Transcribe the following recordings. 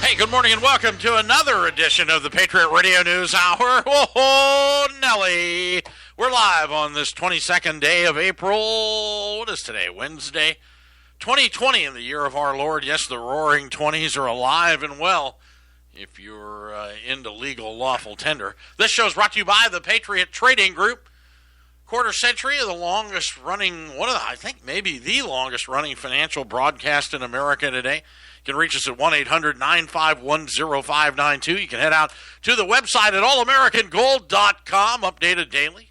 Hey, good morning and welcome to another edition of the Patriot Radio News Hour. Oh, Nelly. We're live on this 22nd day of April. What is today? Wednesday? 2020 in the year of our Lord. Yes, the roaring 20s are alive and well if you're into legal lawful tender. This show is brought to you by the Patriot Trading Group. Quarter century of the longest running, I think maybe the longest running financial broadcast in America today. You can reach us at 1-800-951-0592. You can head out to the website at allamericangold.com, updated daily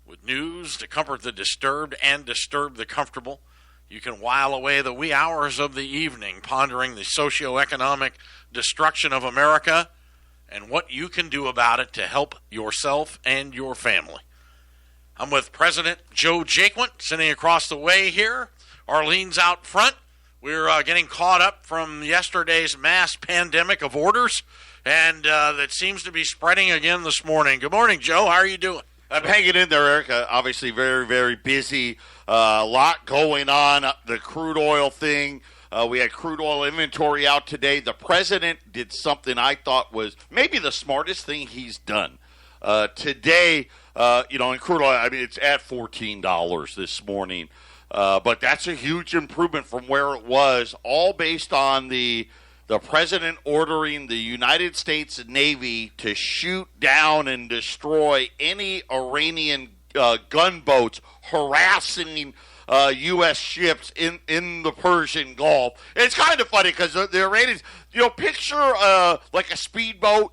with news to comfort the disturbed and disturb the comfortable. You can while away the wee hours of the evening pondering the socioeconomic destruction of America and what you can do about it to help yourself and your family. I'm with President Joe Jaquint, sitting across the way here. Arlene's out front. We're getting caught up from yesterday's mass pandemic of orders, and that seems to be spreading again this morning. Good morning, Joe. How are you doing? I'm hanging in there, Eric. Obviously very, very busy. A lot going on. The crude oil thing. We had crude oil inventory out today. The president did something I thought was maybe the smartest thing he's done. Today, in crude oil, it's at $14 this morning. But that's a huge improvement from where it was, all based on the president ordering the United States Navy to shoot down and destroy any Iranian gunboats harassing U.S. ships in the Persian Gulf. And it's kind of funny because the Iranians, picture like a speedboat,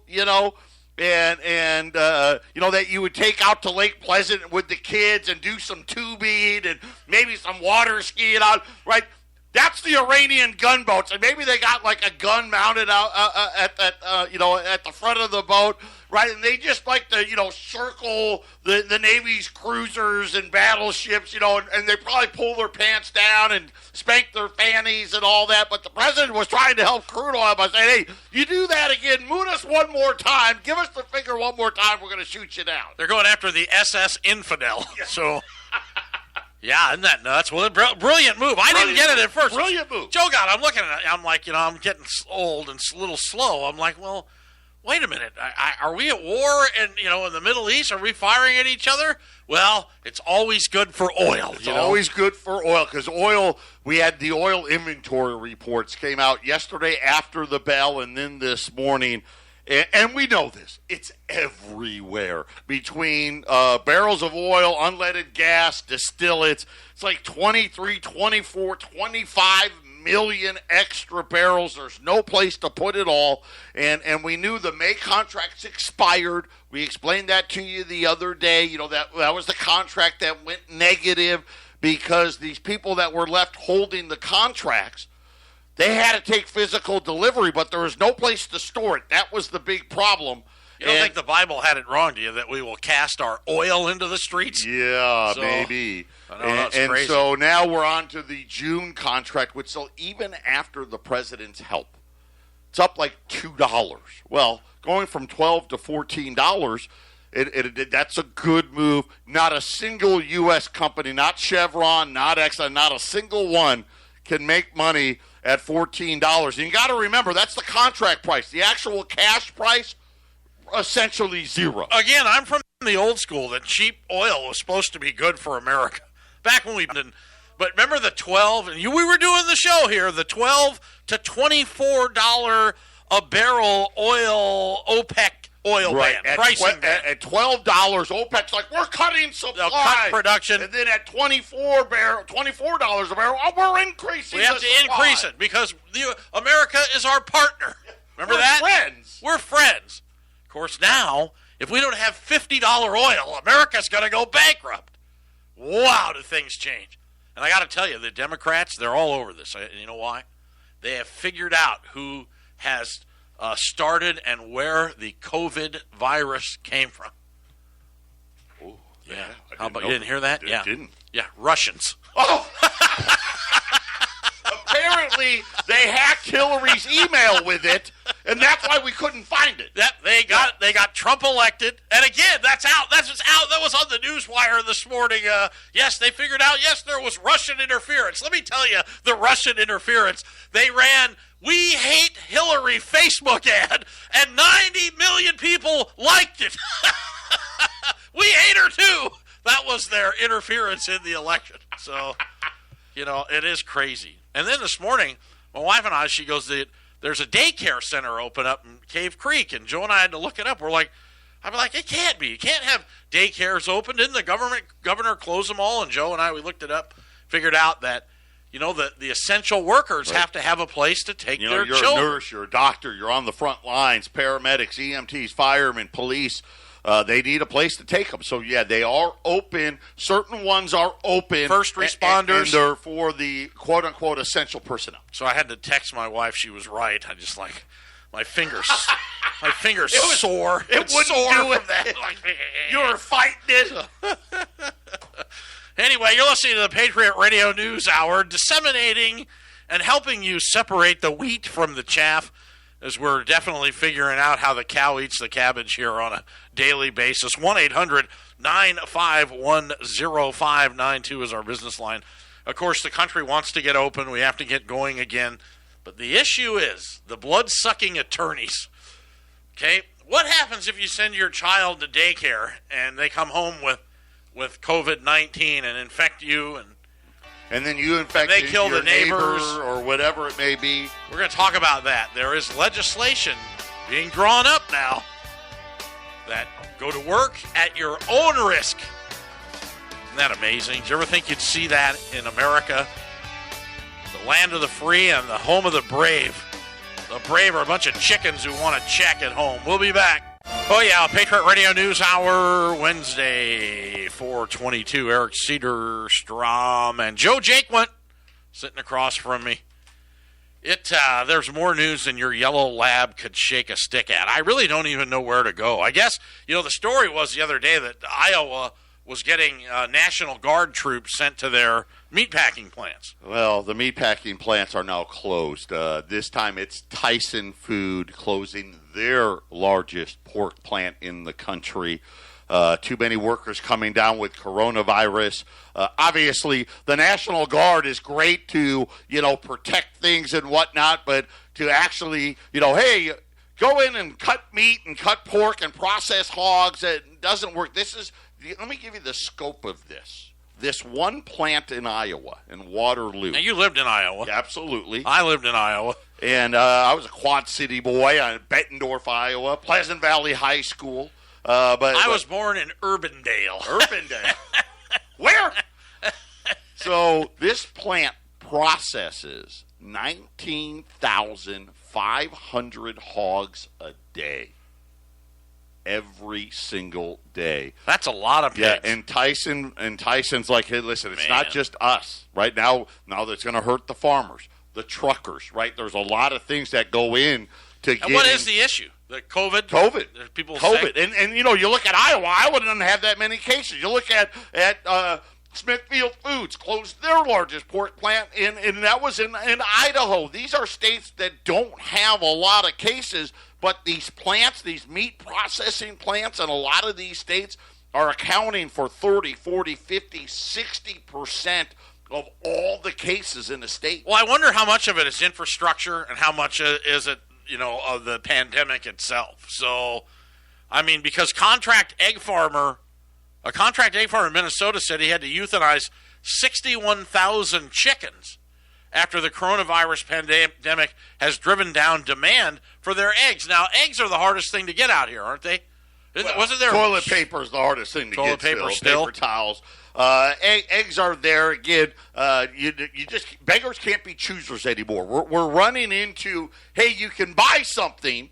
and that you would take out to Lake Pleasant with the kids and do some tubing and maybe some water skiing out, right? That's the Iranian gunboats, and maybe they got like a gun mounted out at the front of the boat, right? And they just like to, circle the Navy's cruisers and battleships, and they probably pull their pants down and spank their fannies and all that. But the president was trying to help crude oil by saying, hey, you do that again, moon us one more time, give us the finger one more time, we're going to shoot you down. They're going after the SS Infidel, so... Yeah, isn't that nuts? Well, brilliant move. I didn't get it at first. Brilliant move. Joe got it. I'm looking at it. I'm like, I'm getting old and a little slow. I'm like, well, wait a minute. Are we at war in the Middle East? Are we firing at each other? Well, it's always good for oil. It's always good for oil because oil, we had the oil inventory reports came out yesterday after the bell and then this morning. And we know this. It's everywhere. Between barrels of oil, unleaded gas, distillates, it's like 23, 24, 25 million extra barrels. There's no place to put it all. And we knew the May contracts expired. We explained that to you the other day. That was the contract that went negative because these people that were left holding the contracts, they had to take physical delivery, but there was no place to store it. That was the big problem. You don't think the Bible had it wrong, do you, that we will cast our oil into the streets? Yeah, maybe. I know, that's crazy. And so now we're on to the June contract, which so even after the president's help, it's up like $2. Well, going from $12 to $14, that's a good move. Not a single U.S. company, not Chevron, not Exxon, not a single one can make money at $14. And you got to remember, that's the contract price. The actual cash price, essentially zero. Again, I'm from the old school that cheap oil was supposed to be good for America. Back when we didn't. But remember the 12, and we were doing the show here, the $12 to $24 a barrel oil OPEC oil ban. Pricing ban. At $12, OPEC's like, we're cutting supply. They'll cut production. And then at $24 a barrel, we're increasing We have to increase it because America is our partner. Remember that? We're friends. We're friends. Of course, now, if we don't have $50 oil, America's going to go bankrupt. Wow, do things change. And I got to tell you, the Democrats, they're all over this. You know why? They have figured out who has started and where the COVID virus came from. Oh, yeah. How about you didn't hear that? Yeah. Didn't. Yeah, Russians. Oh! Apparently, they hacked Hillary's email with it, and that's why we couldn't find it. They got Trump elected, and again, that's out. That was on the newswire this morning. Yes, they figured out. Yes, there was Russian interference. Let me tell you, the Russian interference. They ran "We hate Hillary" Facebook ad, and 90 million people liked it. We hate her too. That was their interference in the election. So, it is crazy. And then this morning, my wife and I, she goes, there's a daycare center open up in Cave Creek, and Joe and I had to look it up. I'm like, it can't be. You can't have daycares open. Didn't the governor close them all? And Joe and I, we looked it up, figured out that, the essential workers have to have a place to take their you're children. You're a nurse, you're a doctor, you're on the front lines, paramedics, EMTs, firemen, police. They need a place to take them. So, yeah, they are open. Certain ones are open. First responders. And they're for the quote-unquote essential personnel. So I had to text my wife. She was right. I just my fingers sore. It wouldn't sore do from it. that. You were fighting it. Anyway, you're listening to the Patriot Radio News Hour, disseminating and helping you separate the wheat from the chaff, as we're definitely figuring out how the cow eats the cabbage here on a daily basis. 1-800-951-0592 is our business line. Of course, the country wants to get open. We have to get going again. But the issue is the blood-sucking attorneys. Okay? What happens if you send your child to daycare and they come home with COVID-19 and infect you, and then you infect they kill your the neighbors or whatever it may be? We're going to talk about that. There is legislation being drawn up now that go to work at your own risk. Isn't that amazing? Did you ever think you'd see that in America? The land of the free and the home of the brave. The brave are a bunch of chickens who want to check at home. We'll be back. Oh, yeah, Patriot Radio News Hour, Wednesday, 4/22. Eric Cederstrom and Joe Jaquint sitting across from me. There's more news than your yellow lab could shake a stick at. I really don't even know where to go. I guess, the story was the other day that Iowa was getting National Guard troops sent to their meatpacking plants. Well, the meatpacking plants are now closed. This time it's Tyson Food closing their largest pork plant in the country. Too many workers coming down with coronavirus. Obviously, the National Guard is great to, protect things and whatnot, but to actually, hey, go in and cut meat and cut pork and process hogs, it doesn't work. Let me give you the scope of this. This one plant in Iowa, in Waterloo. Now, you lived in Iowa. Yeah, absolutely. I lived in Iowa. And I was a Quad City boy in Bettendorf, Iowa, Pleasant Valley High School. I was born in Urbandale. Urbandale. Where? So this plant processes 19,500 hogs a day. Every single day. That's a lot of pigs. Yeah, and Tyson's like, hey, listen, it's not just us. Right now that's going to hurt the farmers, the truckers, right? There's a lot of things that go in to get. And what is the issue? The COVID? COVID. People COVID. Sick? And you look at Iowa doesn't have that many cases. You look at Smithfield Foods closed their largest pork plant, and that was in Idaho. These are states that don't have a lot of cases, but these plants, these meat processing plants in a lot of these states are accounting for 30, 40, 50, 60% of all the cases in the state. Well, I wonder how much of it is infrastructure and how much is it, of the pandemic itself. So, because a contract egg farmer in Minnesota said he had to euthanize 61,000 chickens after the coronavirus pandemic has driven down demand for their eggs. Now, eggs are the hardest thing to get out here, aren't they? Wasn't there toilet paper is the hardest thing to get? Toilet paper still. Paper towels. Eggs are there again. You just beggars can't be choosers anymore. We're running into, hey, you can buy something,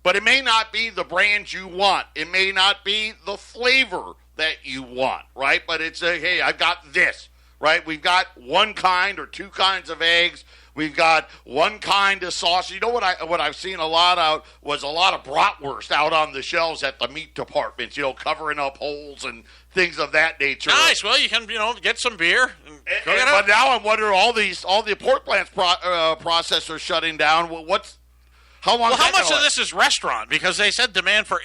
but it may not be the brand you want. It may not be the flavor that you want, right? But it's hey, I've got this, right? We've got one kind or two kinds of eggs. We've got one kind of sauce. You know what I've seen a lot out was a lot of bratwurst out on the shelves at the meat departments, covering up holes and things of that nature. Nice. Well, you can, get some beer. But now I'm wondering all the pork plants processors shutting down. How long? Well, how much of this is restaurant? Because they said demand for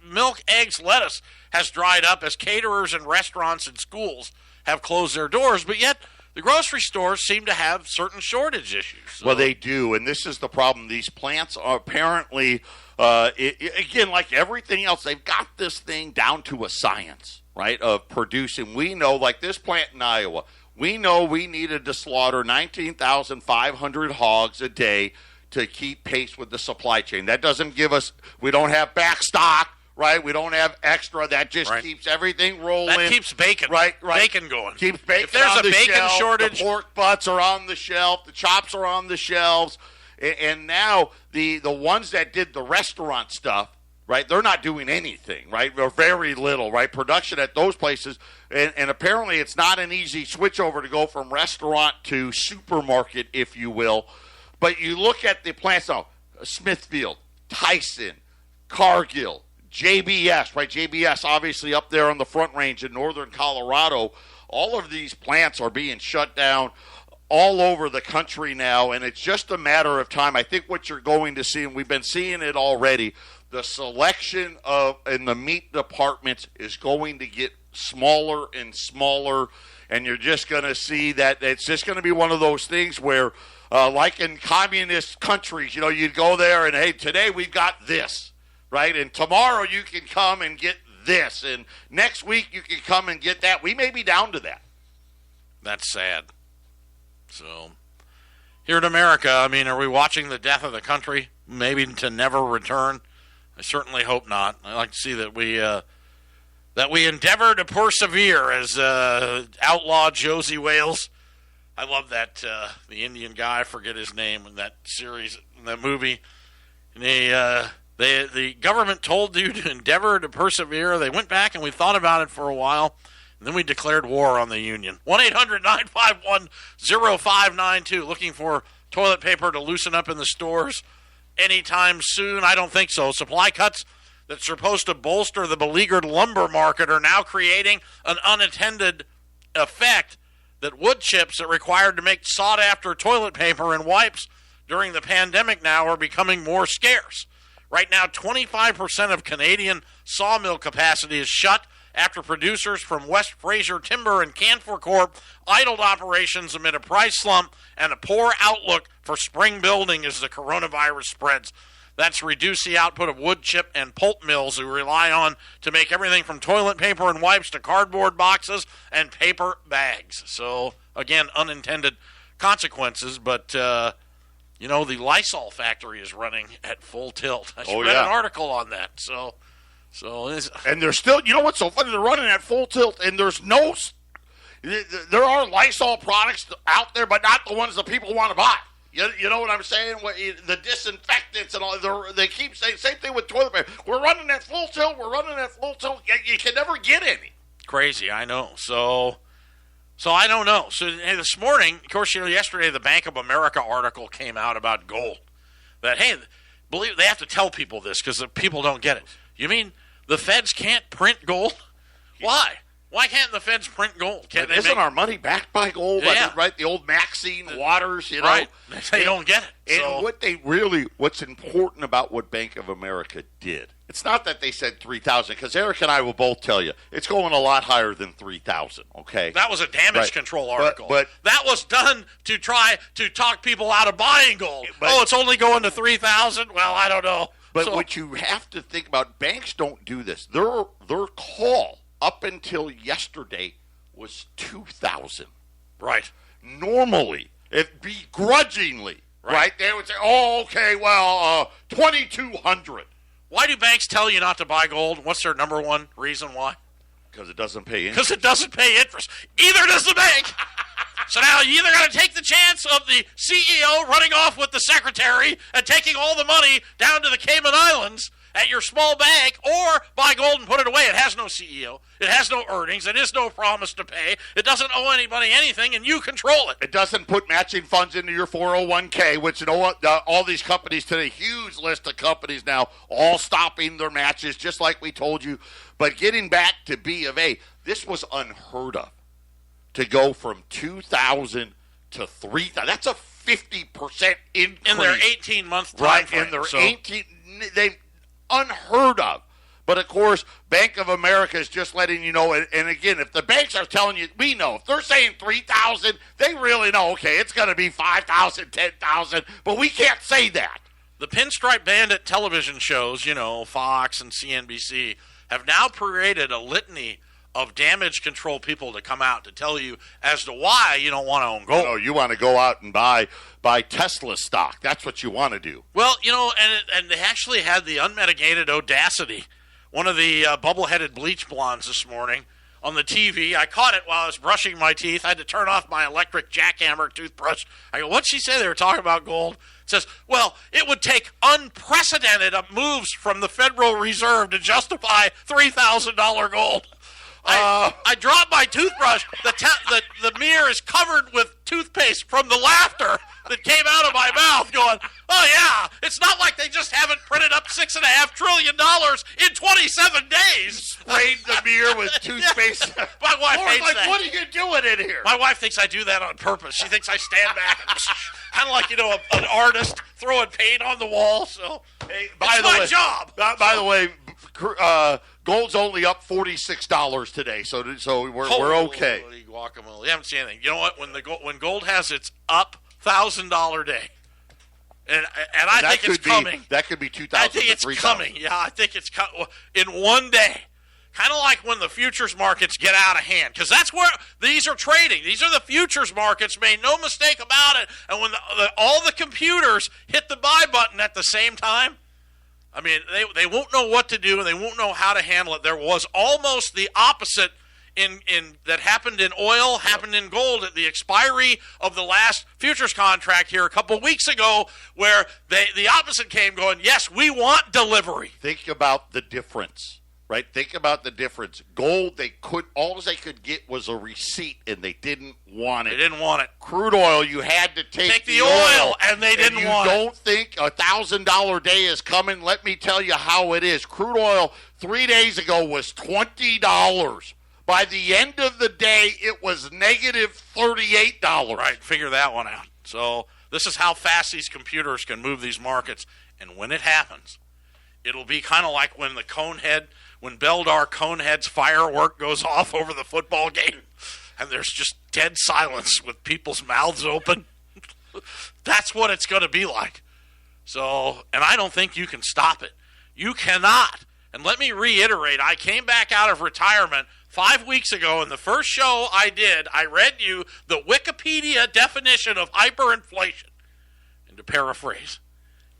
milk, eggs, lettuce has dried up as caterers and restaurants and schools have closed their doors, but yet the grocery stores seem to have certain shortage issues. So. Well, they do, and this is the problem. These plants are apparently, again, like everything else, they've got this thing down to a science, right, of producing. We know, like this plant in Iowa, we know we needed to slaughter 19,500 hogs a day to keep pace with the supply chain. That doesn't give us, we don't have back stock, right? We don't have extra. That just keeps everything rolling. That keeps bacon. Right. Bacon going. Keeps bacon if there's on a the bacon shelf, shortage. The pork butts are on the shelf. The chops are on the shelves. And now the ones that did the restaurant stuff, right, they're not doing anything, right, or very little, right, production at those places. And apparently it's not an easy switchover to go from restaurant to supermarket, if you will. But you look at the plants now, Smithfield, Tyson, Cargill, JBS, right? JBS obviously up there on the Front Range in northern Colorado. All of these plants are being shut down all over the country now, and it's just a matter of time. I think what you're going to see, and we've been seeing it already, the selection in the meat departments is going to get smaller and smaller, and you're just going to see that it's just going to be one of those things where, like in communist countries, you'd go there and, hey, today we've got this. Right, and tomorrow you can come and get this, and next week you can come and get that. We may be down to that. That's sad. So, here in America, I mean, are we watching the death of the country, maybe to never return? I certainly hope not. I like to see that we endeavor to persevere as outlaw Josie Wales. I love that the Indian guy, I forget his name in that series, in that movie, and the government told you to endeavor to persevere. They went back and we thought about it for a while, and then we declared war on the Union. 1-800-951-0592. Looking for toilet paper to loosen up in the stores anytime soon? I don't think so. Supply cuts that's supposed to bolster the beleaguered lumber market are now creating an unintended effect that wood chips that required to make sought-after toilet paper and wipes during the pandemic now are becoming more scarce. Right now, 25% of Canadian sawmill capacity is shut after producers from West Fraser Timber and Canfor Corp idled operations amid a price slump and a poor outlook for spring building as the coronavirus spreads. That's reduced the output of wood chip and pulp mills who rely on to make everything from toilet paper and wipes to cardboard boxes and paper bags. So, again, unintended consequences, but the Lysol factory is running at full tilt. I read an article on that. And they're still, what's so funny? They're running at full tilt, and there are Lysol products out there, but not the ones that people want to buy. You know what I'm saying? The disinfectants and all, they keep saying, same thing with toilet paper. We're running at full tilt. You can never get any. Crazy, I know. So I don't know. So this morning, of course, yesterday the Bank of America article came out about gold. That, hey, they have to tell people this because the people don't get it. You mean the feds can't print gold? Why? Why can't the feds print gold? Isn't our money backed by gold? Yeah. Right? The old Maxine Waters, Right. They don't get it. And what's important about what Bank of America did, it's not that they said 3,000, because Eric and I will both tell you, it's going a lot higher than 3,000, okay? That was a damage control article. But that was done to try to talk people out of buying gold. It's only going to 3,000? Well, I don't know. But what you have to think about, banks don't do this. Their call up until yesterday was 2,000. Right. Normally, begrudgingly, right? They would say, oh, okay, well, 2,200. Why do banks tell you not to buy gold? What's their number one reason why? Because it doesn't pay interest. Because it doesn't pay interest. Either does the bank. So now you either got to take the chance of the CEO running off with the secretary and taking all the money down to the Cayman Islands at your small bank, or buy gold and put it away. It has no CEO. It has no earnings. It is no promise to pay. It doesn't owe anybody anything, and you control it. It doesn't put matching funds into your 401k, which, you know what, all these companies today, huge list of companies now, all stopping their matches, just like we told you. But getting back to B of A, this was unheard of, to go from 2,000 to 3,000. That's a 50% increase. In their 18-month time right, frame. In their 18, they unheard of. But, of course, Bank of America is just letting you know. And again, if the banks are telling you, we know. If they're saying 3,000, they really know, okay, it's going to be 5,000, 10,000. But we can't say that. The Pinstripe Bandit television shows, Fox and CNBC, have now created a litany of damage control people to come out to tell you as to why you don't want to own gold. No, you want to go out and buy Tesla stock. That's what you want to do. Well, and they actually had the unmitigated audacity. One of the bubble-headed bleach blondes this morning on the TV, I caught it while I was brushing my teeth. I had to turn off my electric jackhammer toothbrush. I go, what'd she say? They were talking about gold. It says, well, it would take unprecedented moves from the Federal Reserve to justify $3,000 gold. I dropped my toothbrush. The mirror is covered with toothpaste from the laughter that came out of my mouth going, oh, yeah, it's not like they just haven't printed up $6.5 trillion in 27 days. Sprayed the mirror with toothpaste. My wife hates that. What are you doing in here? My wife thinks I do that on purpose. She thinks I stand back and kind of like, an artist throwing paint on the wall. So, hey, it's my job. By the way, gold's only up $46 today, so we're okay. Holy guacamole! You haven't seen anything. You know what? When gold has its up $1,000 day, and I think it's coming. That could be 2,000. I think it's coming. Yeah, I think it's in one day. Kind of like when the futures markets get out of hand, because that's where these are trading. These are the futures markets. Made no mistake about it. And when all the computers hit the buy button at the same time. I mean, they won't know what to do, and they won't know how to handle it. There was almost the opposite in that happened in oil, happened in gold at the expiry of the last futures contract here a couple weeks ago, where the opposite came going, yes, we want delivery. Think about the difference, right? Think about the difference. Gold, all they could get was a receipt, and they didn't want it. They didn't want it. Crude oil, you had to take the oil, and they didn't want it. You don't think a $1,000 day is coming? Let me tell you how it is. Crude oil 3 days ago was $20. By the end of the day, it was negative $38. Right, figure that one out. So this is how fast these computers can move these markets. And when it happens, it'll be kind of like when when Beldar Conehead's firework goes off over the football game, and there's just dead silence with people's mouths open. That's what it's going to be like. So, and I don't think you can stop it. You cannot. And let me reiterate, I came back out of retirement 5 weeks ago, and the first show I did, I read you the Wikipedia definition of hyperinflation. And to paraphrase,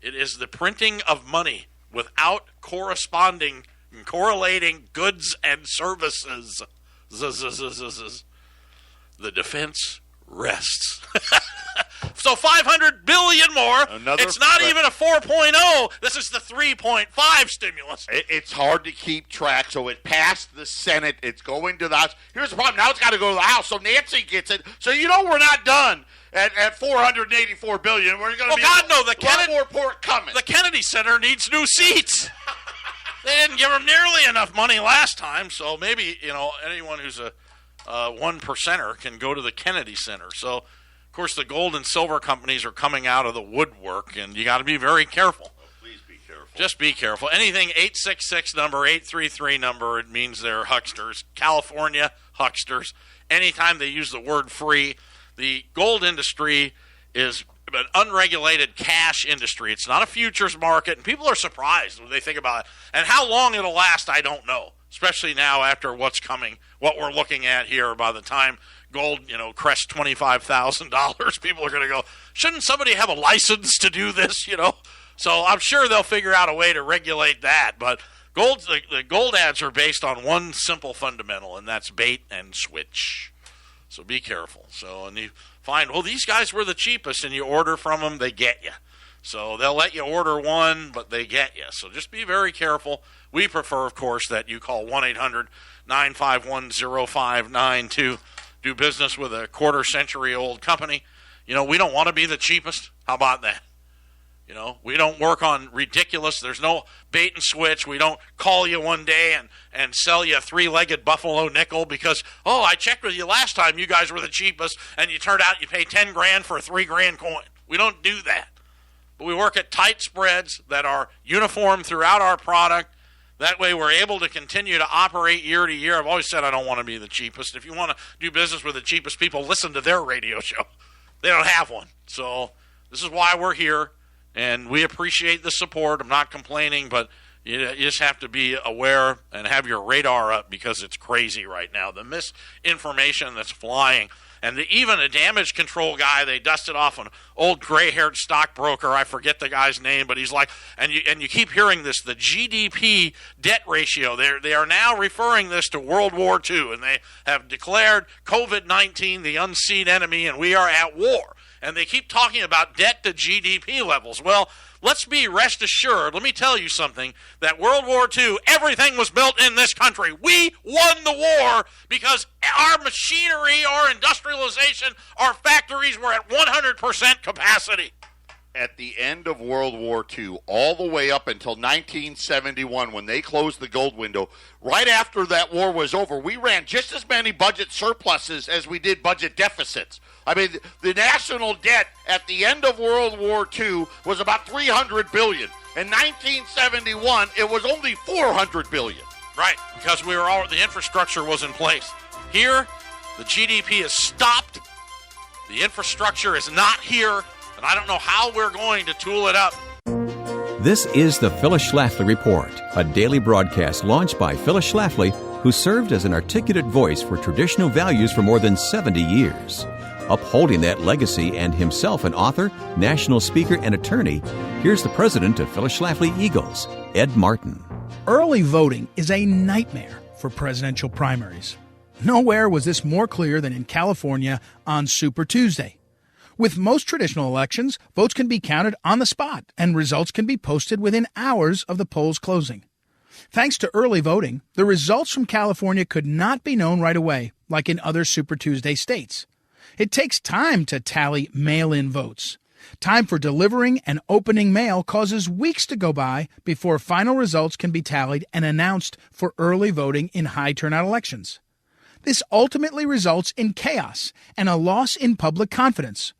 it is the printing of money without correlating goods and services. The defense rests. So $500 billion more. It's not even a 4.0. This is the 3.5 stimulus. It's hard to keep track. So it passed the Senate. It's going to the House. Here's the problem. Now it's got to go to the House. So Nancy gets it. So we're not done at $484 billion. We're going to be a lot more pork coming. The Kennedy Center needs new seats. They didn't give them nearly enough money last time. So maybe anyone who's a one percenter can go to the Kennedy Center. So. Of course, the gold and silver companies are coming out of the woodwork, and you got to be very careful. Oh, please be careful. Just be careful. Anything 866 number, 833 number, it means they're hucksters. California, hucksters. Anytime they use the word free, the gold industry is an unregulated cash industry. It's not a futures market, and people are surprised when they think about it. And how long it'll last, I don't know, especially now after what's coming, what we're looking at here by the time gold, crests $25,000. People are going to go, shouldn't somebody have a license to do this, So I'm sure they'll figure out a way to regulate that. But the gold ads are based on one simple fundamental, and that's bait and switch. So be careful. So, and you find, these guys were the cheapest, and you order from them, they get you. So they'll let you order one, but they get you. So just be very careful. We prefer, of course, that you call 1-800-951-0592. Do business with a quarter-century-old company. We don't want to be the cheapest. How about that? We don't work on ridiculous. There's no bait and switch. We don't call you one day and sell you a three-legged buffalo nickel because, I checked with you last time. You guys were the cheapest, and you turned out you pay $10,000 for a $3,000 coin. We don't do that. But we work at tight spreads that are uniform throughout our product, That way we're able to continue to operate year to year. I've always said I don't want to be the cheapest. If you want to do business with the cheapest people, listen to their radio show. They don't have one. So this is why we're here, and we appreciate the support. I'm not complaining, but you just have to be aware and have your radar up because it's crazy right now. The misinformation that's flying. And even a damage control guy, they dusted off an old gray-haired stockbroker. I forget the guy's name, but he's like, and you keep hearing this, the GDP debt ratio. They are now referring this to World War II, and they have declared COVID-19 the unseen enemy, and we are at war. And they keep talking about debt to GDP levels. Well, let's be rest assured, let me tell you something, that World War II, everything was built in this country. We won the war because our machinery, our industrialization, our factories were at 100% capacity. At the end of World War II, all the way up until 1971, when they closed the gold window, right after that war was over, we ran just as many budget surpluses as we did budget deficits. I mean, the national debt at the end of World War II was about $300 billion. In 1971, it was only $400 billion. Right, because the infrastructure was in place. Here, the GDP is stopped. The infrastructure is not here. And I don't know how we're going to tool it up. This is the Phyllis Schlafly Report, a daily broadcast launched by Phyllis Schlafly, who served as an articulate voice for traditional values for more than 70 years. Upholding that legacy and himself an author, national speaker, and attorney, here's the president of Phyllis Schlafly Eagles, Ed Martin. Early voting is a nightmare for presidential primaries. Nowhere was this more clear than in California on Super Tuesday. With most traditional elections, votes can be counted on the spot, and results can be posted within hours of the polls closing. Thanks to early voting, the results from California could not be known right away, like in other Super Tuesday states. It takes time to tally mail-in votes. Time for delivering and opening mail causes weeks to go by before final results can be tallied and announced for early voting in high-turnout elections. This ultimately results in chaos and a loss in public confidence.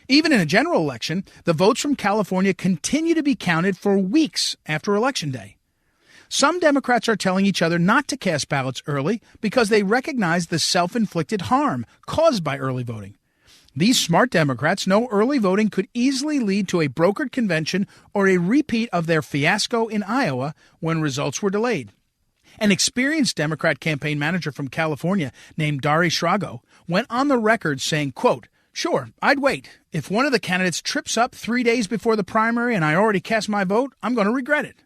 Even in a general election, the votes from California continue to be counted for weeks after Election Day. Some Democrats are telling each other not to cast ballots early because they recognize the self-inflicted harm caused by early voting. These smart Democrats know early voting could easily lead to a brokered convention or a repeat of their fiasco in Iowa when results were delayed. An experienced Democrat campaign manager from California named Dari Schrago went on the record saying, quote, "Sure, I'd wait. If one of the candidates trips up 3 days before the primary and I already cast my vote, I'm going to regret it."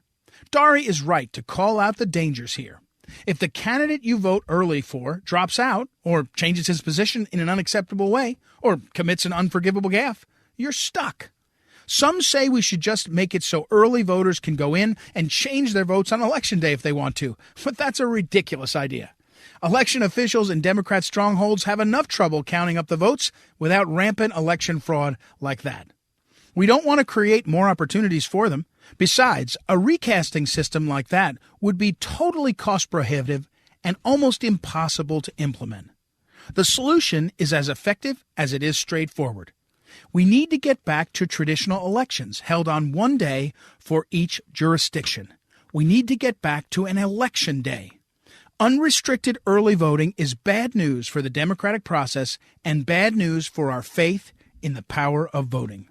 Dari is right to call out the dangers here. If the candidate you vote early for drops out or changes his position in an unacceptable way or commits an unforgivable gaffe, you're stuck. Some say we should just make it so early voters can go in and change their votes on Election Day if they want to, but that's a ridiculous idea. Election officials in Democrat strongholds have enough trouble counting up the votes without rampant election fraud like that. We don't want to create more opportunities for them. Besides, a recasting system like that would be totally cost prohibitive and almost impossible to implement. The solution is as effective as it is straightforward. We need to get back to traditional elections held on one day for each jurisdiction. We need to get back to an election day. Unrestricted early voting is bad news for the democratic process and bad news for our faith in the power of voting.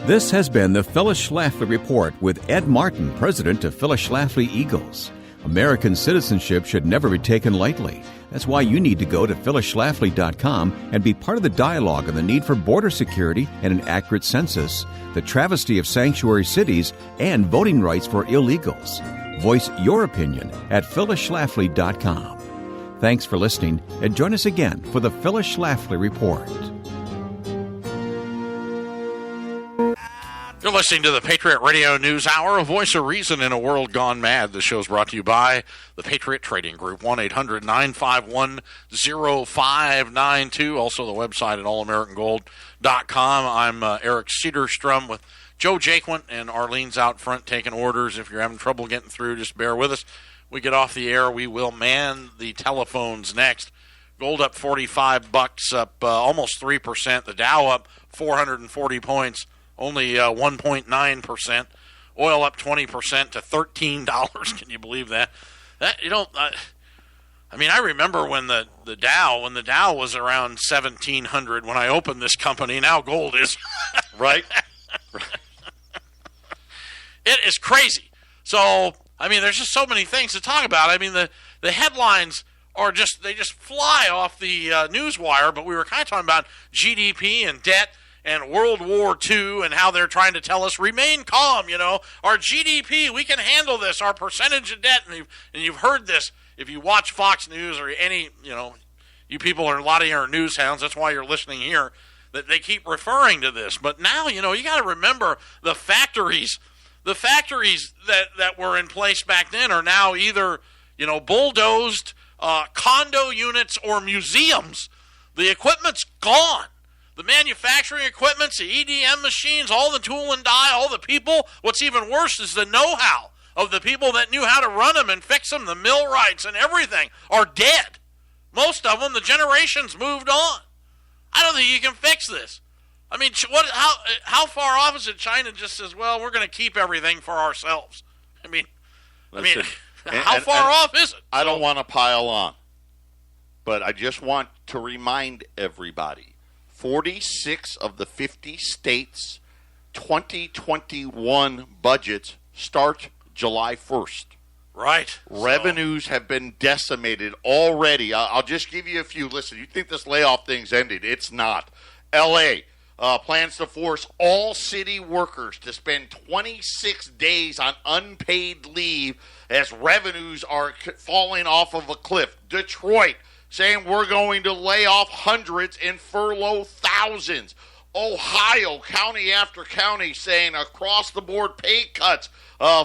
This has been the Phyllis Schlafly Report with Ed Martin, president of Phyllis Schlafly Eagles. American citizenship should never be taken lightly. That's why you need to go to phyllisschlafly.com and be part of the dialogue on the need for border security and an accurate census, the travesty of sanctuary cities, and voting rights for illegals. Voice your opinion at phyllisschlafly.com. Thanks for listening, and join us again for the Phyllis Schlafly Report. You're listening to the Patriot Radio News Hour, a voice of reason in a world gone mad. The show's brought to you by the Patriot Trading Group, 1-800-951-0592. Also the website at allamericangold.com. I'm Eric Cederstrom with Joe Jaquint, and Arlene's out front taking orders. If you're having trouble getting through, just bear with us. We get off the air, we will man the telephones next. Gold up $45, up almost 3%. The Dow up 440 points. Only 1.9%. Oil up 20% to $13. Can you believe that? I remember when the Dow was around 1,700 when I opened this company. Now gold is right. It is crazy. So there's just so many things to talk about. The headlines are just fly off the news wire. But we were kind of talking about GDP and debt and World War II and how they're trying to tell us remain calm. Our GDP, we can handle this. Our percentage of debt, and you've heard this. If you watch Fox News or any, you people are a lot of you are news hounds. That's why you're listening here. That they keep referring to this. But now, you got to remember the factories. The factories that were in place back then are now either, bulldozed, condo units or museums. The equipment's gone. The manufacturing equipments, the EDM machines, all the tool and die, all the people. What's even worse is the know-how of the people that knew how to run them and fix them. The millwrights and everything are dead. Most of them, the generations moved on. I don't think you can fix this. How far off is it? China just says, well, we're going to keep everything for ourselves. How far off is it? I don't want to pile on, but I just want to remind everybody, 46 of the 50 states' 2021 budgets start July 1st. Right. Revenues have been decimated already. I'll just give you a few. Listen, you think this layoff thing's ended. It's not. L.A. Plans to force all city workers to spend 26 days on unpaid leave as revenues are falling off of a cliff. Detroit saying we're going to lay off hundreds and furlough thousands. Ohio, county after county saying across-the-board pay cuts,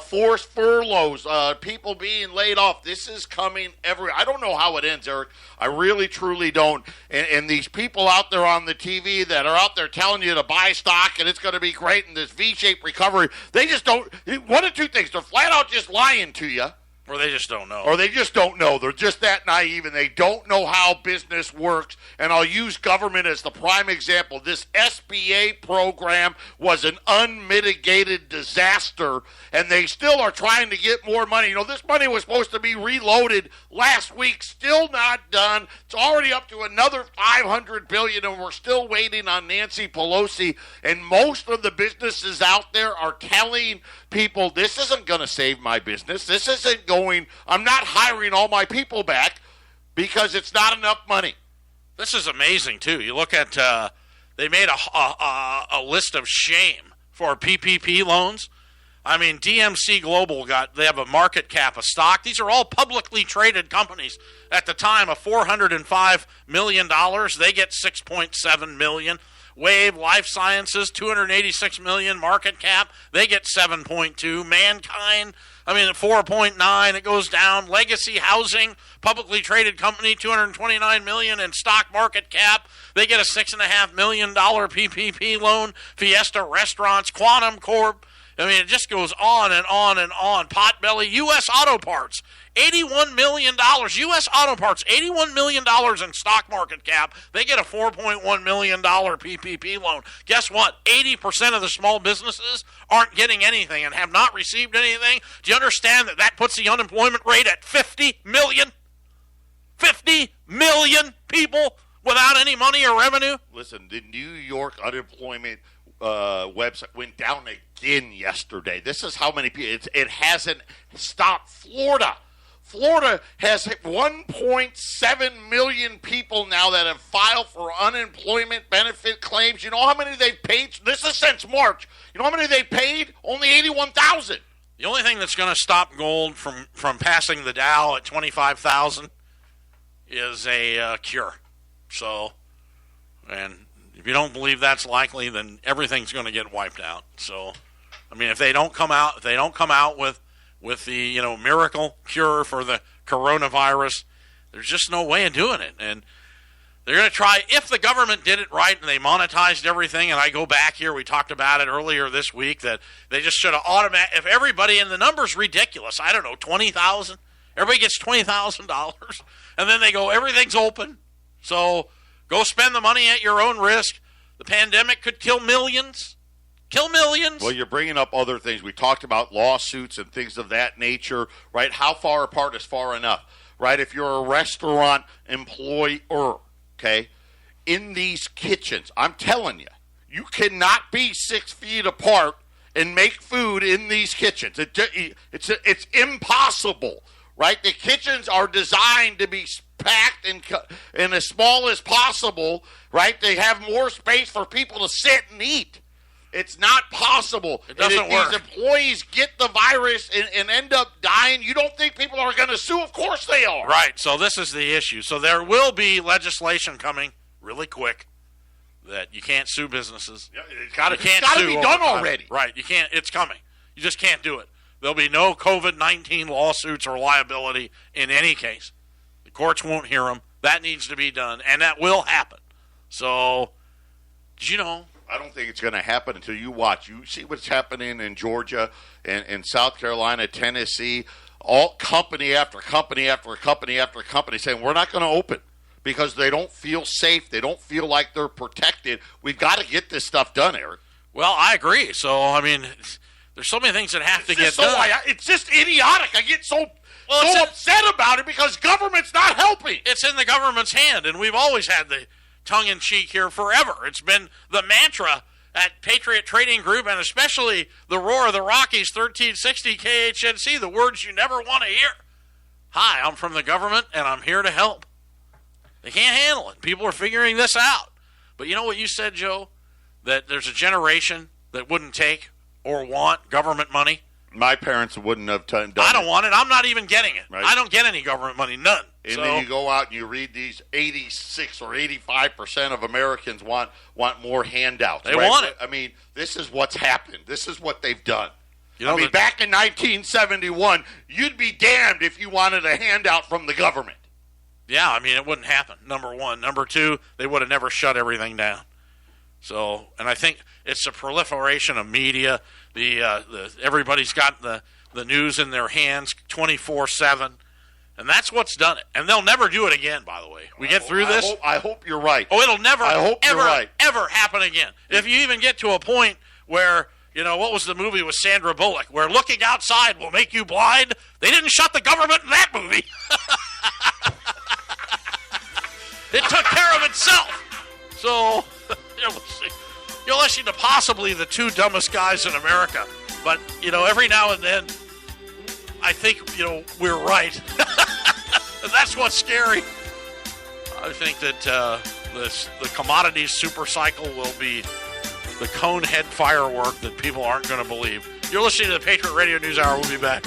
forced furloughs, people being laid off. This is coming I don't know how it ends, Eric. I really, truly don't. And these people out there on the TV that are out there telling you to buy stock and it's going to be great in this V-shaped recovery, they just don't. One of two things. They're flat out just lying to you. Or they just don't know. They're just that naive, and they don't know how business works. And I'll use government as the prime example. This SBA program was an unmitigated disaster, and they still are trying to get more money. This money was supposed to be reloaded last week, still not done. It's already up to another $500 billion, and we're still waiting on Nancy Pelosi. And most of the businesses out there are telling people, this isn't going to save my business. This isn't I'm not hiring all my people back because it's not enough money. This is amazing, too. You look at, they made a list of shame for PPP loans. DMC Global they have a market cap of stock. These are all publicly traded companies. At the time of $405 million, they get $6.7 million. Wave Life Sciences, $286 million market cap. They get 7.2. Mankind, 4.9. It goes down. Legacy Housing, publicly traded company, $229 million in stock market cap. They get a $6.5 million PPP loan. Fiesta Restaurants, Quantum Corp. It just goes on and on and on. Potbelly, U.S. Auto Parts, $81 million. U.S. Auto Parts, $81 million in stock market cap. They get a $4.1 million PPP loan. Guess what? 80% of the small businesses aren't getting anything and have not received anything. Do you understand that puts the unemployment rate at 50 million? 50 million people without any money or revenue? Listen, the New York unemployment website went down again yesterday. This is how many people. It hasn't stopped. Florida has 1.7 million people now that have filed for unemployment benefit claims. You know how many they've paid? This is since March. You know how many they paid? Only 81,000. The only thing that's going to stop gold from passing the Dow at 25,000 is a cure. So, and if you don't believe that's likely, then everything's going to get wiped out. So, if they don't come out with the miracle cure for the coronavirus, there's just no way of doing it. And they're going to try, if the government did it right and they monetized everything, and I go back here, we talked about it earlier this week, that they just should have if everybody, and the number's ridiculous, I don't know, 20,000, everybody gets $20,000, and then they go, everything's open, so go spend the money at your own risk. The pandemic could kill millions. Kill millions. Well, you're bringing up other things. We talked about lawsuits and things of that nature, right? How far apart is far enough, right? If you're a restaurant employer, okay, in these kitchens, I'm telling you, you cannot be 6 feet apart and make food in these kitchens. It's impossible, right? The kitchens are designed to be packed and as small as possible, right? They have more space for people to sit and eat. It's not possible. It doesn't work. These employees get the virus and end up dying. You don't think people are going to sue? Of course they are. Right. So this is the issue. So there will be legislation coming really quick that you can't sue businesses. Yeah, it's got to be done overtime. already. Right. You can't. It's coming. You just can't do it. There'll be no COVID-19 lawsuits or liability in any case. The courts won't hear them. That needs to be done, and that will happen. So, did you know? I don't think it's going to happen until you watch. You see what's happening in Georgia and South Carolina, Tennessee, all company after company after company after company saying we're not going to open because they don't feel safe. They don't feel like they're protected. We've got to get this stuff done, Eric. Well, I agree. So, I mean, there's so many things that have to get done. It's just idiotic. I get so upset about it because government's not helping. It's in the government's hand, and we've always had the tongue-in-cheek here forever. It's been the mantra at Patriot Trading Group, and especially the Roar of the Rockies, 1360 KHNC, the words you never want to hear. Hi, I'm from the government, and I'm here to help. They can't handle it. People are figuring this out. But you know what you said, Joe? That there's a generation that wouldn't take or want government money. My parents wouldn't have done it. I don't want it. I'm not even getting it. Right. I don't get any government money, none. And then you go out and you read these 86 or 85% of Americans want more handouts. They want it. I mean, this is what's happened. This is what they've done. You know, back in 1971, you'd be damned if you wanted a handout from the government. Yeah, I mean, it wouldn't happen, number one. Number two, they would have never shut everything down. So, and I think it's the proliferation of media. Everybody's got the news in their hands 24/7, and that's what's done it. And they'll never do it again, by the way. We get through this. I hope you're right. Oh, it'll never, you're right. ever happen again. If you even get to a point where, you know, what was the movie with Sandra Bullock, where looking outside will make you blind? They didn't shut the government in that movie. It took care of itself. So, you're listening to possibly the two dumbest guys in America. But, you know, every now and then, I think, you know, we're right. And that's what's scary. I think that the commodities super cycle will be the Conehead firework that people aren't going to believe. You're listening to the Patriot Radio News Hour. We'll be back.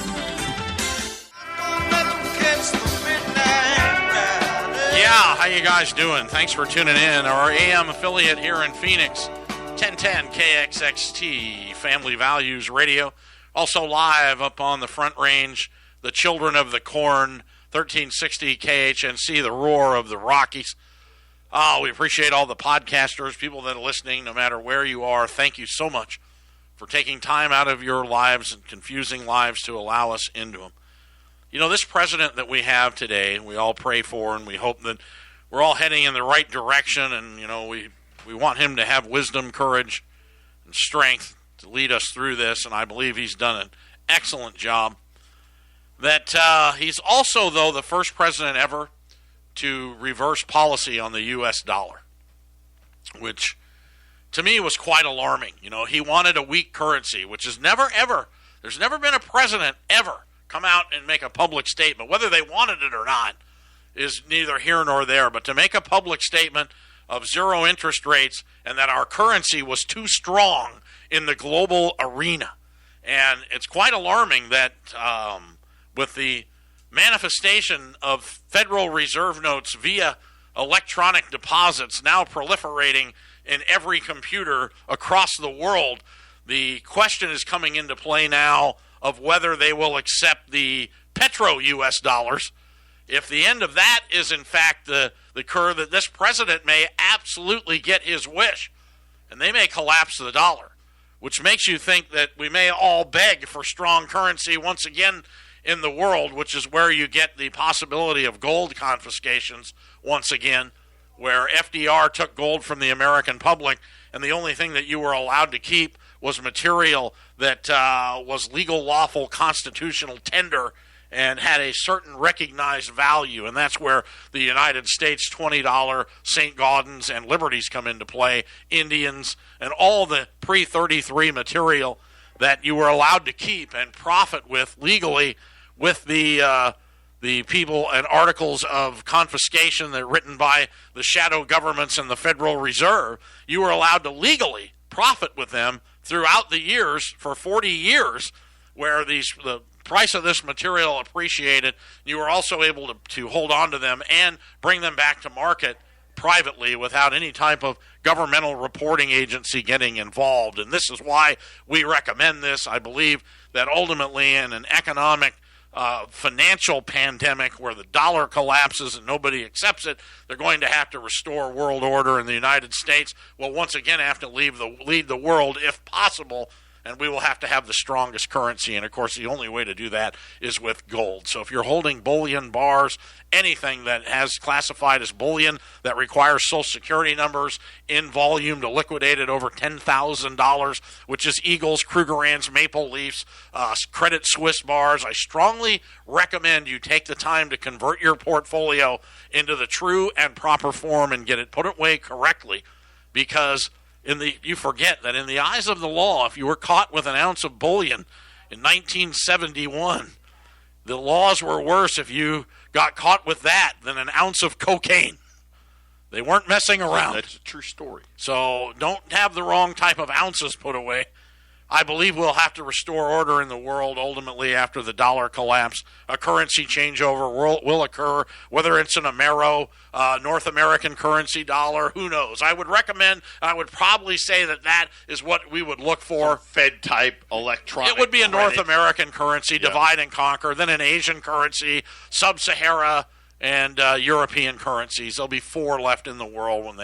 Yeah, how you guys doing? Thanks for tuning in. Our AM affiliate here in Phoenix, 1010 KXXT, Family Values Radio. Also live up on the Front Range, the Children of the Corn, 1360 KHNC, the Roar of the Rockies. Oh, we appreciate all the podcasters, people that are listening, no matter where you are. Thank you so much for taking time out of your lives and confusing lives to allow us into them. You know, this president that we have today, we all pray for, and we hope that we're all heading in the right direction, and, you know, we want him to have wisdom, courage, and strength to lead us through this, and I believe he's done an excellent job. That he's also, though, the first president ever to reverse policy on the U.S. dollar, which to me was quite alarming. You know, he wanted a weak currency, which is never, ever, there's never been a president ever come out and make a public statement. Whether they wanted it or not is neither here nor there, but to make a public statement of zero interest rates and that our currency was too strong in the global arena. And it's quite alarming that with the manifestation of Federal Reserve notes via electronic deposits now proliferating in every computer across the world, the question is coming into play now of whether they will accept the petro-U.S. dollars. If the end of that is, in fact, the curve that this president may absolutely get his wish, and they may collapse the dollar, which makes you think that we may all beg for strong currency once again in the world, which is where you get the possibility of gold confiscations once again, where FDR took gold from the American public, and the only thing that you were allowed to keep was material that was legal, lawful, constitutional tender and had a certain recognized value, and that's where the United States $20 St. Gaudens and Liberties come into play, Indians, and all the pre-33 material that you were allowed to keep and profit with legally with the people and articles of confiscation that are written by the shadow governments and the Federal Reserve. You were allowed to legally profit with them throughout the years for 40 years, where the price of this material appreciated. You were also able to hold on to them and bring them back to market privately without any type of governmental reporting agency getting involved. And this is why we recommend this. I believe that ultimately in an economic financial pandemic where the dollar collapses and nobody accepts it, they're going to have to restore world order, in the United States will once again have to lead the world if possible, and we will have to have the strongest currency. And, of course, the only way to do that is with gold. So if you're holding bullion bars, anything that has classified as bullion that requires Social Security numbers in volume to liquidate it over $10,000, which is Eagles, Krugerrands, Maple Leafs, Credit Suisse bars, I strongly recommend you take the time to convert your portfolio into the true and proper form and get it put away correctly, because you forget that in the eyes of the law, if you were caught with an ounce of bullion in 1971, the laws were worse if you got caught with that than an ounce of cocaine. They weren't messing around. That's a true story. So don't have the wrong type of ounces put away. I believe we'll have to restore order in the world ultimately after the dollar collapse. A currency changeover will occur, whether it's an Amero, North American currency dollar, who knows. I would probably say that is what we would look for. Fed-type electronic It would be a credit. North American currency, divide and conquer, then an Asian currency, Sub-Sahara, and European currencies. There'll be 4 left in the world when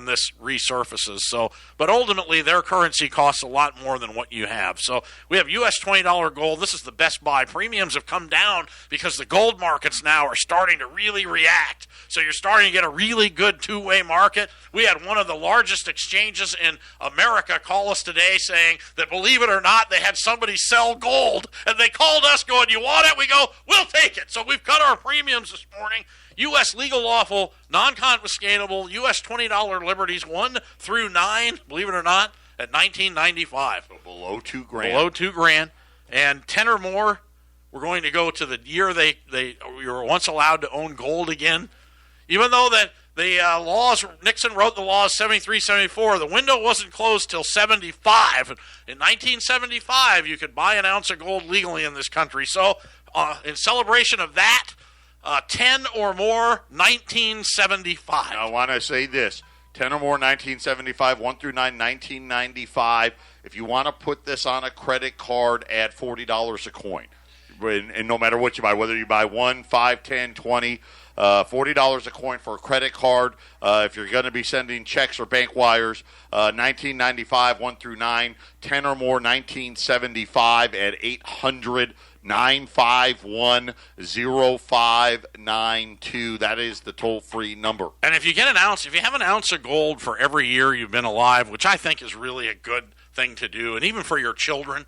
this resurfaces. So, but ultimately, their currency costs a lot more than what you have. So we have U.S. $20 gold. This is the best buy. Premiums have come down because the gold markets now are starting to really react. So you're starting to get a really good two-way market. We had one of the largest exchanges in America call us today saying that, believe it or not, they had somebody sell gold, and they called us going, "You want it?" We go, "We'll take it." So we've cut our premiums this morning. U.S. legal, lawful, non-confiscatable, U.S. $20 Liberties 1 through 9, believe it or not, at $19.95. So below $2,000. Below $2,000. And 10 or more, we're going to go to the year you were once allowed to own gold again. Even though that the laws, Nixon wrote the laws 73, 74, the window wasn't closed till 75. In 1975, you could buy an ounce of gold legally in this country. So in celebration of that, 10 or more, 1975. I want to say this. 10 or more, 1975, 1 through 9, 1995. If you want to put this on a credit card, add $40 a coin. And no matter what you buy, whether you buy 1, 5, 10, 20, $40 a coin for a credit card. If you're going to be sending checks or bank wires, 1995, 1 through 9, 10 or more, 1975 at 800-951-0592. That is the toll-free number. And if you have an ounce of gold for every year you've been alive, which I think is really a good thing to do, and even for your children,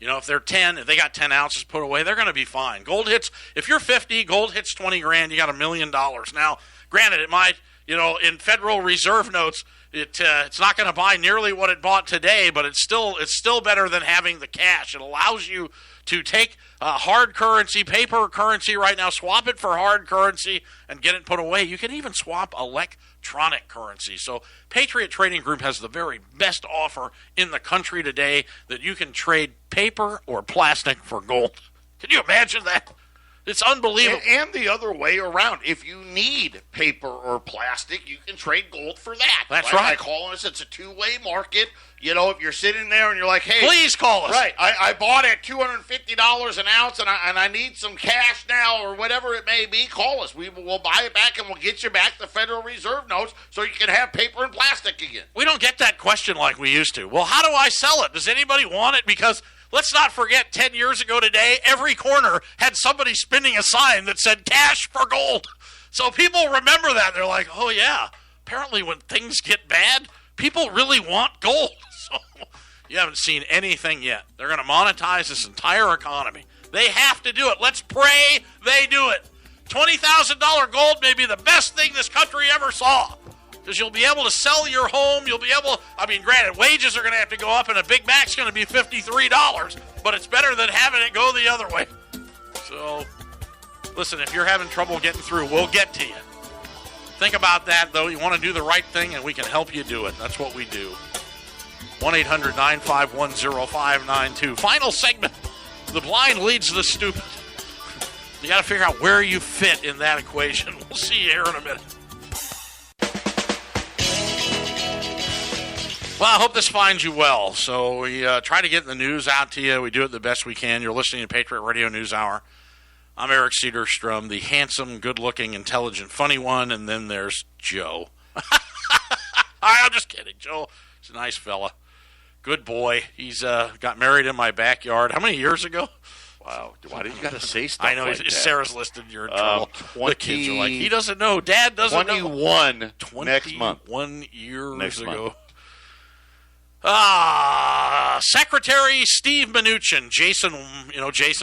if they're 10, if they got 10 ounces put away, they're going to be fine. Gold hits, if you're 50, gold hits $20,000, you got $1 million. Now, granted, it might, in Federal Reserve notes, it's not going to buy nearly what it bought today, but it's still better than having the cash. It allows you to take hard currency, paper currency right now, swap it for hard currency, and get it put away. You can even swap electronic currency. So Patriot Trading Group has the very best offer in the country today that you can trade paper or plastic for gold. Can you imagine that? It's unbelievable. And the other way around. If you need paper or plastic, you can trade gold for that. That's right. I call us. It's a two-way market. If you're sitting there and you're like, hey. Please call us. Right. I bought at $250 an ounce and I need some cash now or whatever it may be, call us. We'll buy it back and we'll get you back the Federal Reserve notes so you can have paper and plastic again. We don't get that question like we used to. Well, how do I sell it? Does anybody want it? Because let's not forget, 10 years ago today, every corner had somebody spinning a sign that said cash for gold. So people remember that. They're like, oh, yeah, apparently when things get bad, people really want gold. So You haven't seen anything yet. They're going to monetize this entire economy. They have to do it. Let's pray they do it. $20,000 gold may be the best thing this country ever saw. Because you'll be able to sell your home. You'll be able, granted, wages are going to have to go up, and a Big Mac's going to be $53. But it's better than having it go the other way. So, listen, if you're having trouble getting through, we'll get to you. Think about that, though. You want to do the right thing, and we can help you do it. That's what we do. 1-800-951-0592. Final segment. The blind leads the stupid. You got to figure out where you fit in that equation. We'll see you here in a minute. Well, I hope this finds you well. So we try to get the news out to you. We do it the best we can. You're listening to Patriot Radio News Hour. I'm Eric Cedarstrom, the handsome, good-looking, intelligent, funny one, and then there's Joe. I'm just kidding. Joe is a nice fella. Good boy. He's got married in my backyard. How many years ago? Wow. Why did you got to say stuff I know. like that? Sarah's listed. You're in trouble. The kids are like, he doesn't know. Dad doesn't know. 21 next month. 21 years next ago. Secretary Steve Mnuchin. Jason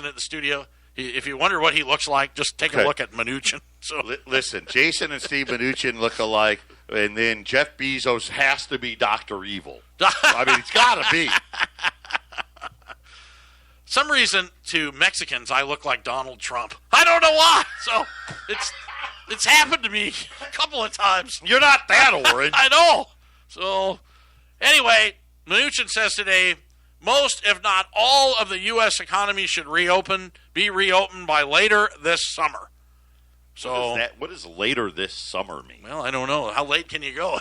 at the studio. If you wonder what he looks like, just take a look at Mnuchin. So listen, Jason and Steve Mnuchin look alike, and then Jeff Bezos has to be Dr. Evil. It's got to be. Some reason to Mexicans, I look like Donald Trump. I don't know why. So it's happened to me a couple of times. You're not that orange. I know. So anyway, Mnuchin says today, most, if not all, of the U.S. economy should be reopened by later this summer. So what does later this summer mean? Well, I don't know. How late can you go?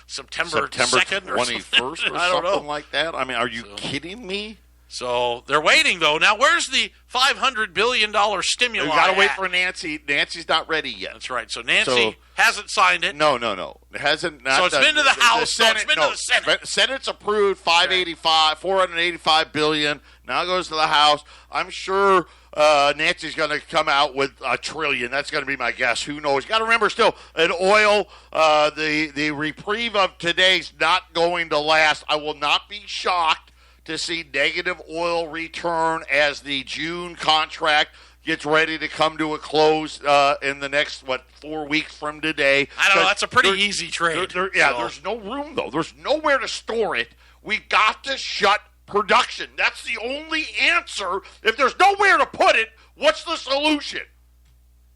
September 2nd or 21st or something like that? Are you kidding me? So they're waiting, though. Now, where's the $500 billion stimuli? You got to wait for Nancy. Nancy's not ready yet. That's right. So Nancy hasn't signed it. No. It hasn't. So it's been to the House. It's been to the Senate. Senate's approved $485 billion. Now it goes to the House. I'm sure Nancy's going to come out with $1 trillion. That's going to be my guess. Who knows? You got to remember, still, an oil. The reprieve of today's not going to last. I will not be shocked to see negative oil return as the June contract gets ready to come to a close in the next, 4 weeks from today. I don't know. That's a pretty easy trade. There's no room, though. There's nowhere to store it. We got to shut production. That's the only answer. If there's nowhere to put it, what's the solution?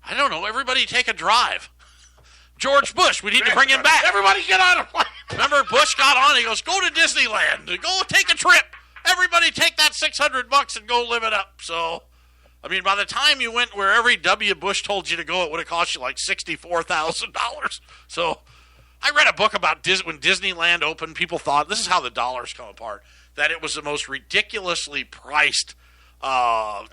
I don't know. Everybody take a drive. George Bush, we need to bring him back. Everybody get on a plane. Remember, Bush got on. He goes, go to Disneyland. Go take a trip. Everybody take that $600 and go live it up. So, by the time you went where every W. Bush told you to go, it would have cost you like $64,000. So, I read a book about when Disneyland opened. People thought, this is how the dollars come apart, that it was the most ridiculously priced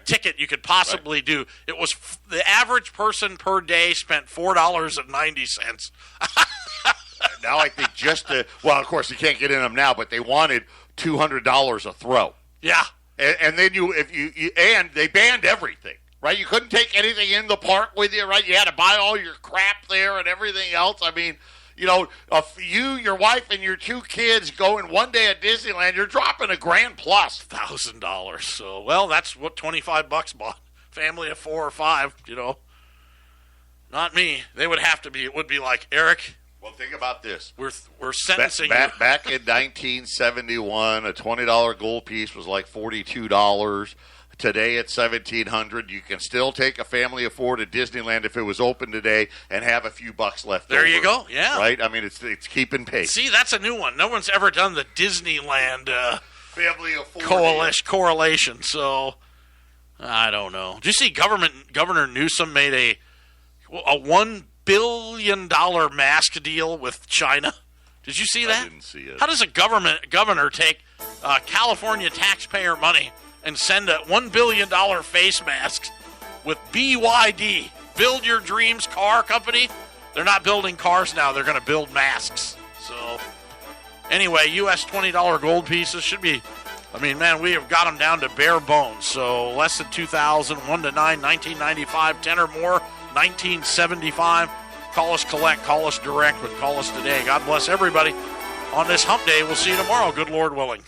ticket you could possibly do. It was the average person per day spent $4.90. Now I think of course you can't get in them now, but they wanted $200 a throw. Yeah. And then and they banned everything, right? You couldn't take anything in the park with you, right? You had to buy all your crap there and everything else. If you, your wife, and your 2 kids going one day at Disneyland, you're dropping $1,000 plus. $1,000. So, that's what $25 bought. Family of 4 or 5, Not me. They would have to be. It would be like, Eric. Well, think about this. We're sentencing back in 1971, a $20 gold piece was like $42. Today at $1,700, you can still take a family of 4 to Disneyland if it was open today and have a few bucks left over. There you go. Yeah. Right? It's keeping pace. See, that's a new one. No one's ever done the Disneyland family of 4 correlation. So I don't know. Did you see Governor Newsom made a $1 billion mask deal with China? Did you see that? I didn't see it. How does a governor take California taxpayer money and send a $1 billion face mask with BYD, Build Your Dreams Car Company? They're not building cars now. They're going to build masks. So anyway, U.S. $20 gold pieces should be, we have got them down to bare bones. So less than 2,000, 1 to 9, 1995, 10 or more, 1975. Call us collect, call us direct, but call us today. God bless everybody on this hump day. We'll see you tomorrow, good Lord willing.